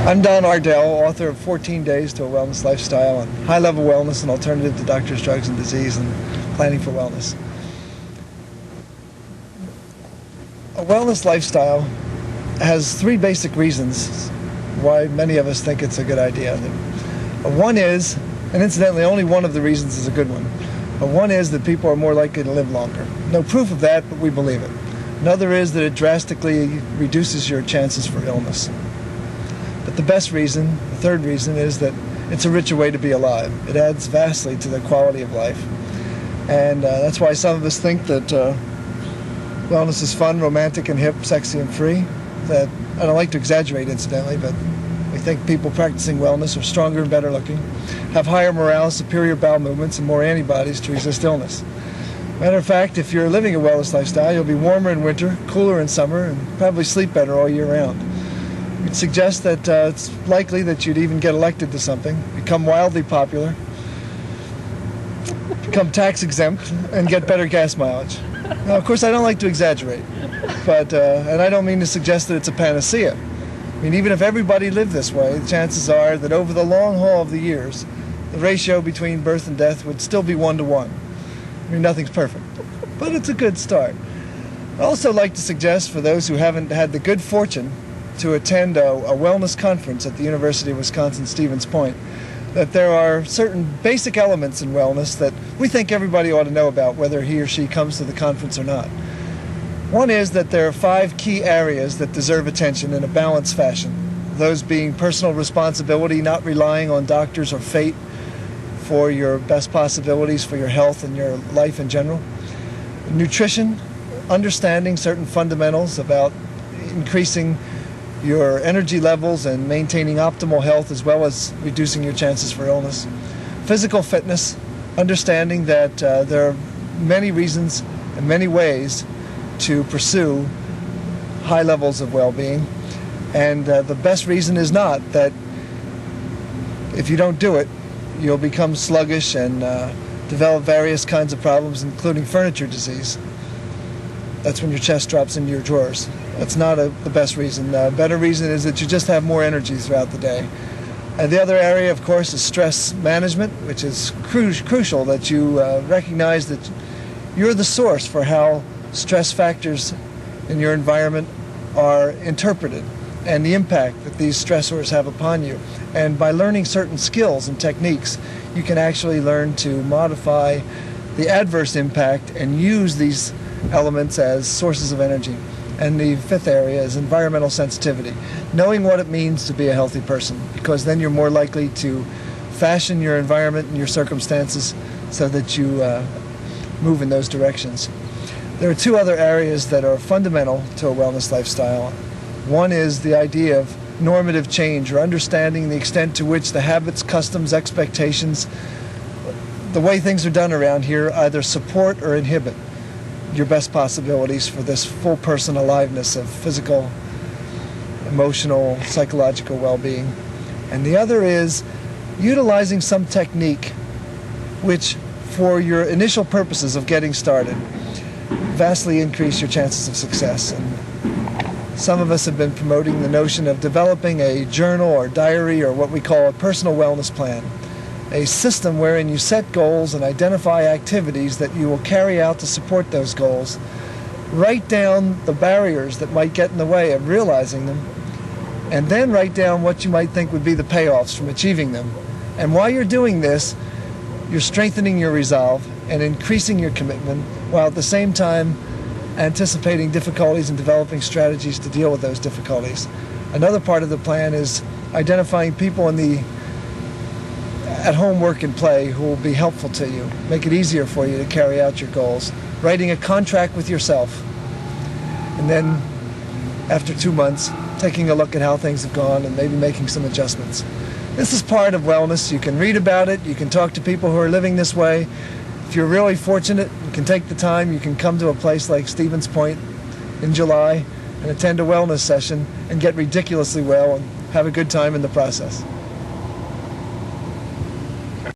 I'm Don Ardell, author of 14 Days to a Wellness Lifestyle on high-level wellness and alternative to doctors, drugs, and disease, and planning for wellness. A wellness lifestyle has three basic reasons why many of us think it's a good idea. One is, and incidentally only one of the reasons is a good one, but one is that people are more likely to live longer. No proof of that, but we believe it. Another is that it drastically reduces your chances for illness. But the best reason, the third reason, is that it's a richer way to be alive. It adds vastly to the quality of life. And that's why some of us think that wellness is fun, romantic, and hip, sexy, and free. That I don't like to exaggerate, incidentally, but we think people practicing wellness are stronger and better looking, have higher morale, superior bowel movements, and more antibodies to resist illness. Matter of fact, if you're living a wellness lifestyle, you'll be warmer in winter, cooler in summer, and probably sleep better all year round. We'd suggest that it's likely that you'd even get elected to something, become wildly popular, become tax exempt, and get better gas mileage. Now, of course, I don't like to exaggerate, but and I don't mean to suggest that it's a panacea. I mean, even if everybody lived this way, the chances are that over the long haul of the years, the ratio between birth and death would still be 1 to 1. I mean, nothing's perfect, but it's a good start. I'd also like to suggest for those who haven't had the good fortune to attend a wellness conference at the University of Wisconsin-Stevens Point, that there are certain basic elements in wellness that we think everybody ought to know about, whether he or she comes to the conference or not. One is that there are 5 key areas that deserve attention in a balanced fashion. Those being personal responsibility, not relying on doctors or fate for your best possibilities for your health and your life in general. Nutrition, understanding certain fundamentals about increasing your energy levels and maintaining optimal health, as well as reducing your chances for illness. Physical fitness, understanding that there are many reasons and many ways to pursue high levels of well-being, and the best reason is not that if you don't do it, you'll become sluggish and develop various kinds of problems, including furniture disease. That's when your chest drops into your drawers. That's not the best reason. The better reason is that you just have more energy throughout the day. And the other area, of course, is stress management, which is crucial that you recognize that you're the source for how stress factors in your environment are interpreted and the impact that these stressors have upon you. And by learning certain skills and techniques, you can actually learn to modify the adverse impact and use these elements as sources of energy. And the fifth area is environmental sensitivity, knowing what it means to be a healthy person, because then you're more likely to fashion your environment and your circumstances so that you move in those directions. There are 2 other areas that are fundamental to a wellness lifestyle. One is the idea of normative change, or understanding the extent to which the habits, customs, expectations, the way things are done around here either support or inhibit your best possibilities for this full person aliveness of physical, emotional, psychological well-being. And the other is utilizing some technique which, for your initial purposes of getting started, vastly increase your chances of success. And some of us have been promoting the notion of developing a journal or diary, or what we call a personal wellness plan. A system wherein you set goals and identify activities that you will carry out to support those goals. Write down the barriers that might get in the way of realizing them, and then write down what you might think would be the payoffs from achieving them. And while you're doing this, you're strengthening your resolve and increasing your commitment, while at the same time anticipating difficulties and developing strategies to deal with those difficulties. Another part of the plan is identifying people in the at-home work and play who will be helpful to you, make it easier for you to carry out your goals, writing a contract with yourself, and then after 2 months, taking a look at how things have gone and maybe making some adjustments. This is part of wellness. You can read about it, you can talk to people who are living this way. If you're really fortunate, you can take the time, you can come to a place like Stevens Point in July and attend a wellness session and get ridiculously well and have a good time in the process.